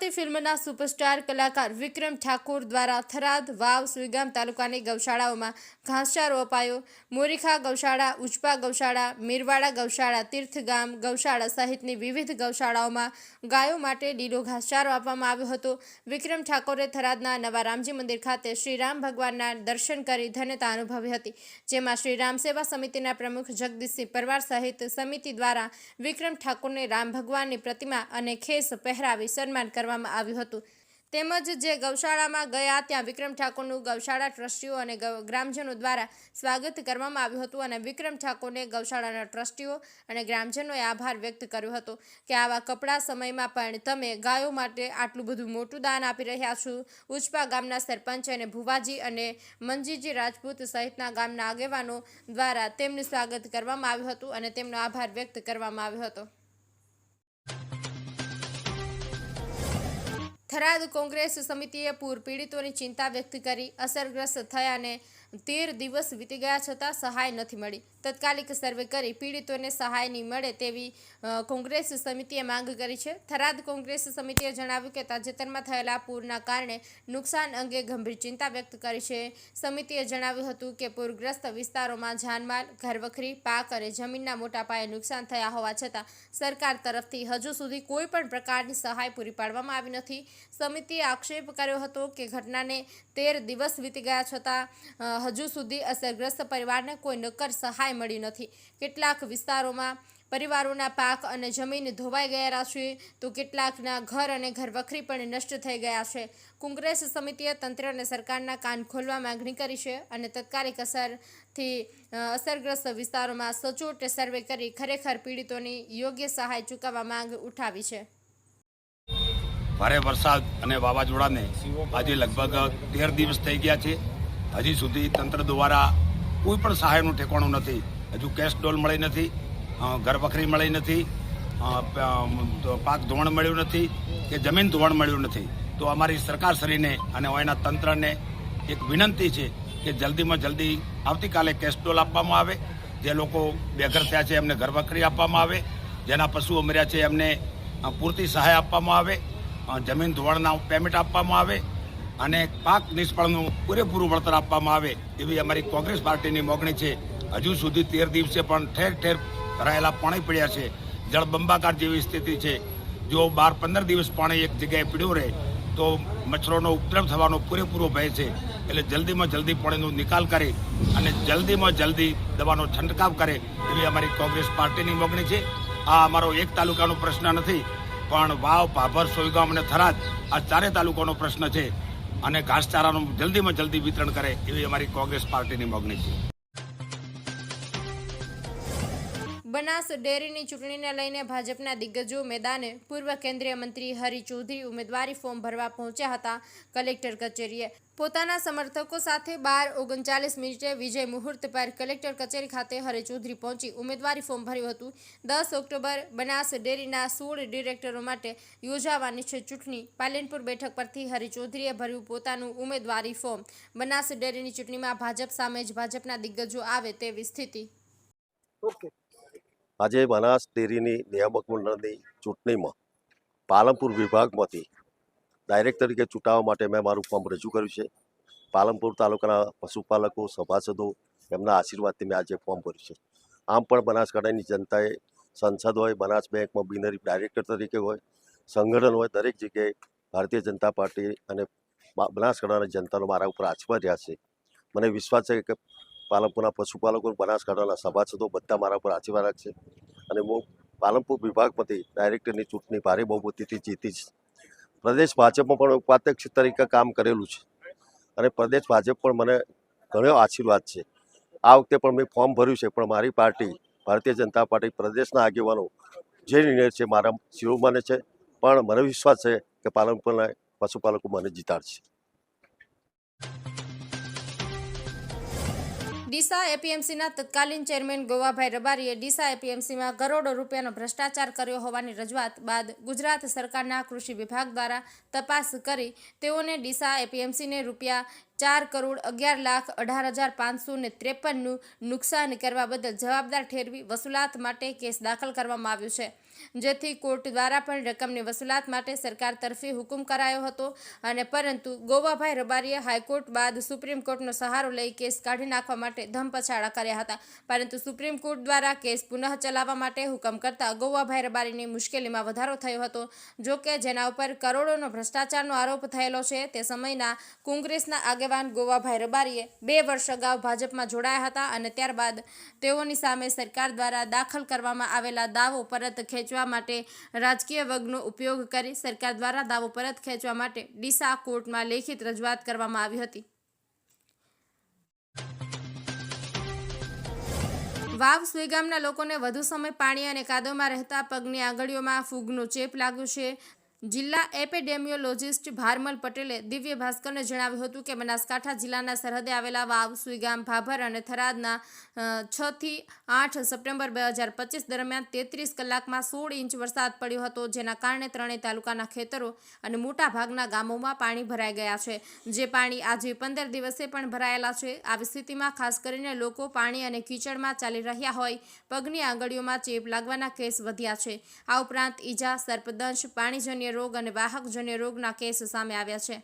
ગુજરાતી ફિલ્મના સુપરસ્ટાર કલાકાર વિક્રમ ઠાકોર દ્વારા થરાદ, વાવ, સુઈગામ તાલુકાની ગૌશાળાઓમાં ઘાસચારો અપાયો। મોરીખા ગૌશાળા, ઉચપા ગૌશાળા, મીરવાડા ગૌશાળા, તીર્થગામ ગૌશાળા સહિતની વિવિધ ગૌશાળાઓમાં ગાયો માટે લીલો ઘાસચારો આપવામાં આવ્યો હતો। વિક્રમ ઠાકોરે થરાદના નવા રામજી મંદિર ખાતે શ્રીરામ ભગવાનના દર્શન કરી ધન્યતા અનુભવી હતી, જેમાં શ્રી રામ સેવા સમિતિના પ્રમુખ જગદીશસિંહ પરમાર સહિત સમિતિ દ્વારા વિક્રમ ઠાકોરને રામ ભગવાનની પ્રતિમા અને ખેસ પહેરાવી સન્માન કરવામાં આવ્યું હતું। તેમજ જે ગૌશાળામાં ગયા ત્યાં વિક્રમ ઠાકોરનું ગૌશાળા ટ્રસ્ટીઓ અને ગ્રામજનો દ્વારા સ્વાગત કરવામાં આવ્યું હતું અને વિક્રમ ઠાકોરને ગૌશાળાના ટ્રસ્ટીઓ અને ગ્રામજનોએ આભાર વ્યક્ત કર્યો હતો કે આવા કપડા સમયમાં પણ તમે ગાયો માટે આટલું બધું મોટું દાન આપી રહ્યા છો। ઉચપા ગામના સરપંચ અને ભુવાજી અને મંજીજી રાજપૂત સહિતના ગામના આગેવાનો દ્વારા તેમનું સ્વાગત કરવામાં આવ્યું હતું અને તેમનો આભાર વ્યક્ત કરવામાં આવ્યો હતો। થરાદ કોંગ્રેસ સમિતિએ પૂર પીડિતોની ચિંતા વ્યક્ત કરી। અસરગ્રસ્ત થયાને 13 દિવસ વીતી ગયા છતાં સહાય નથી મળી। તાત્કાલિક સર્વે કરી પીડિતોને સહાયની મળે તેવી કોંગ્રેસ સમિતિએ માંગ કરી છે। થરાદ કોંગ્રેસ સમિતિએ જણાવ્યું કે તાજેતરમાં થયેલા પૂરના કારણે નુકસાન અંગે ગંભીર ચિંતા વ્યક્ત કરી છે। સમિતિએ જણાવ્યું હતું કે પૂરગ્રસ્ત વિસ્તારોમાં જાનમાલ, ઘરવખરી, પાક અને જમીનના મોટા પાયે નુકસાન થયા હોવા છતાં સરકાર તરફથી હજુ સુધી કોઈ પણ પ્રકારની સહાય પૂરી પાડવામાં આવી નથી। સમિતિએ આક્ષેપ કર્યો હતો કે ઘટનાને 13 દિવસ વીતી ગયા છતાં હજુ સુધી અસરગ્રસ્ત પરિવારને કોઈ નક્કર સહાય મળી નથી। કેટલાક વિસ્તારોમાં પરિવારોના પાક અને જમીન ધોવાઈ ગયા છે તો કેટલાકના ઘર અને ઘરવખરી પણ નષ્ટ થઈ ગયા છે। કોંગ્રેસ સમિતિએ તંત્ર અને સરકારના કાન ખોલવા માંગણી કરી છે અને તાત્કાલિક અસરગ્રસ્ત વિસ્તારોમાં સચોટ સર્વે કરી ખરેખર પીડિતોની યોગ્ય સહાય ચૂકવવા માંગ ઉઠાવી છે। ભારે વરસાદ અને વાવાઝોડાને આજે લગભગ 13 દિવસ થઈ ગયા છે। હજી સુધી તંત્ર દ્વારા કોઈ પણ સહાયનું ઠેકાણું નથી। હજુ કેશ ડોલ મળી નથી, ઘરવખરી મળી નથી, પાક ધોવાણ મળ્યું નથી કે જમીન ધોવાણ મળ્યું નથી। તો અમારી સરકારશ્રીને અને એના તંત્રને એક વિનંતી છે કે જલ્દીમાં જલ્દી આવતીકાલે કેશ ડોલ આપવામાં આવે। જે લોકો બેઘર થયા છે એમને ઘરવખરી આપવામાં આવે, જેના પશુઓ મર્યા છે એમને પૂરતી સહાય આપવામાં આવે, જમીન ધોવાણના પેમેન્ટ આપવામાં આવે અને પાક નિષ્ફળનું પૂરેપૂરું વળતર આપવામાં આવે એવી અમારી કોંગ્રેસ પાર્ટીની માગણી છે। હજુ સુધી 13 દિવસે પણ ઠેર ઠેર ભરાયેલા પાણી પડ્યા છે, જળબંબાકાર જેવી સ્થિતિ છે। જો 12-15 દિવસ પાણી એક જગ્યાએ પીડ્યું રહે તો મચ્છરોનો ઉપદ્રવ થવાનો પૂરેપૂરો ભય છે। એટલે જલ્દીમાં જલ્દી પાણીનો નિકાલ કરે અને જલ્દીમાં જલ્દી દવાનો છંટકાવ કરે એવી અમારી કોંગ્રેસ પાર્ટીની માગણી છે। આ અમારો એક તાલુકાનો પ્રશ્ન નથી, પણ વાવ, ભાભર, સોઈગામ અને થરાદ આ 4 તાલુકાનો પ્રશ્ન છે અને ઘાસચારાનું જલ્દીમાં જલ્દી વિતરણ કરે એવી અમારી કોંગ્રેસ પાર્ટીની માગણી છે। બનાસ ડેરીની ચૂંટણીને લઈને ભાજપના દિગ્ગજો મેદાને પૂર્વ કેન્દ્રીય મંત્રી હરી ચૌધરી ઉમેદવારી ફોર્મ ભરવા પહોંચ્યા હતા। કલેક્ટર કચેરીએ પોતાના સમર્થકો સાથે 12:39 વિજય મુહૂર્ત પર કલેક્ટર કચેરી ખાતે હરી ચૌધરી પહોંચી ઉમેદવારી ફોર્મ ભર્યું હતું। 10 ઓક્ટોબર બનાસ ડેરીના 16 ડિરેક્ટરો માટે યોજાવાની છે ચૂંટણી। પાલનપુર બેઠક પરથી હરી ચૌધરીએ ભર્યું પોતાનું ઉમેદવારી ફોર્મ। બનાસ ડેરીની ચૂંટણીમાં ભાજપ સામે જ ભાજપના દિગ્ગજો આવે તેવી સ્થિતિ। આજે બનાસ ડેરીની નિયામક મંડળની ચૂંટણીમાં પાલનપુર વિભાગમાંથી ડાયરેક્ટર તરીકે ચૂંટાવા માટે મેં મારું ફોર્મ રજૂ કર્યું છે। પાલનપુર તાલુકાના પશુપાલકો, સભાસદો એમના આશીર્વાદથી મેં આજે ફોર્મ ભર્યું છે। આમ પણ બનાસકાંઠાની જનતાએ સંસદ હોય, બનાસ બેંકમાં બિનહરીફ ડાયરેક્ટર તરીકે હોય, સંગઠન હોય, દરેક જગ્યાએ ભારતીય જનતા પાર્ટી અને બનાસકાંઠાની જનતાનો મારા ઉપર આશીર્વાદ રહ્યા છે। મને વિશ્વાસ છે કે પાલનપુરના પશુપાલકો, બનાસકાંઠાના સભાસદો બધા મારા પર આશીર્વાદ રાખશે અને હું પાલનપુર વિભાગમાંથી ડાયરેક્ટરની ચૂંટણી ભારે બહુમતીથી જીતીશ। પ્રદેશ ભાજપમાં પણ ઉપાધ્યક્ષ તરીકે કામ કરેલું છે અને પ્રદેશ ભાજપ પણ મને ઘણો આશીર્વાદ છે। આ વખતે પણ મેં ફોર્મ ભર્યું છે, પણ મારી પાર્ટી ભારતીય જનતા પાર્ટી પ્રદેશના આગેવાનો જે નિર્ણય છે મારા શિરોમાને છે, પણ મને વિશ્વાસ છે કે પાલનપુરના પશુપાલકો મને જીતાડશે। ડીસા એપીએમસીના તત્કાલીન ચેરમેન ગોવાભાઈ રબારીએ ડીસા એપીએમસીમાં કરોડો રૂપિયાનો ભ્રષ્ટાચાર કર્યો હોવાની રજૂઆત બાદ ગુજરાત સરકારના કૃષિ વિભાગ દ્વારા તપાસ કરી તેઓને ડીસા એપીએમસીને ₹4,11,18,553નું નુકસાન કરવા બદલ જવાબદાર ઠેરવી વસૂલાત માટે કેસ દાખલ કરવામાં આવ્યો છે। જેથી કોર્ટ દ્વારા પણ રકમની વસૂલાત માટે સરકાર તરફી હુકમ કરાયો હતો અને પરંતુ ગોવાભાઈ રબારીએ હાઈકોર્ટ બાદ સુપ્રીમ કોર્ટનો સહારો લઈ કેસ કાઢી નાખવા માટે ધમપછાડા કર્યા હતા, પરંતુ સુપ્રીમ કોર્ટ દ્વારા કેસ પુનઃ ચલાવવા માટે હુકમ કરતા ગોવાભાઈ રબારીની મુશ્કેલીમાં વધારો થયો હતો। જો કે જેના ઉપર કરોડોનો ભ્રષ્ટાચારનો આરોપ થયેલો છે તે સમયના કોંગ્રેસના આગેવાન ગોવાભાઈ રબારીએ 2 વર્ષ અગાઉ ભાજપમાં જોડાયા હતા અને ત્યારબાદ તેઓની સામે સરકાર દ્વારા દાખલ કરવામાં આવેલા દાવો પરત ખેંચવા માટે રાજકીય વગનો ઉપયોગ કરી સરકાર દ્વારા દાવો પરત ખેંચવા માટે ડીસા કોર્ટમાં લેખિત રજૂઆત કરવામાં આવી હતી। વાવ સુઈગામના લોકોને વધુ સમય પાણી અને કાદવમાં રહેતા પગની આંગળીઓમાં ફૂગનો ચેપ લાગ્યો છે। જિલ્લા એપિડેમિયોલોજિસ્ટ ભારમલ પટેલે દિવ્ય ભાસ્કરને જણાવ્યું હતું કે બનાસકાંઠા જિલ્લાના સરહદે આવેલા વાવ સુઈગામ ભાભર અને થરાદના 6 થી 8 સપ્ટેમ્બર 2025 દરમિયાન 33 કલાકમાં 16 ઇંચ વરસાદ પડ્યો હતો, જેના કારણે ત્રણેય તાલુકાના ખેતરો અને મોટા ભાગના ગામોમાં પાણી ભરાઈ ગયા છે, જે પાણી આજે 15 દિવસે પણ ભરાયેલા છે। આવી સ્થિતિમાં ખાસ કરીને લોકો પાણી અને કીચડમાં ચાલી રહ્યા હોય પગની આંગળીઓમાં ચેપ લાગવાના કેસ વધ્યા છે। આ ઉપરાંત ઈજા, સર્પદંશ, પાણીજન્ય રોગ અને વાહકજન્ય રોગના કેસ સામે આવ્યા છે।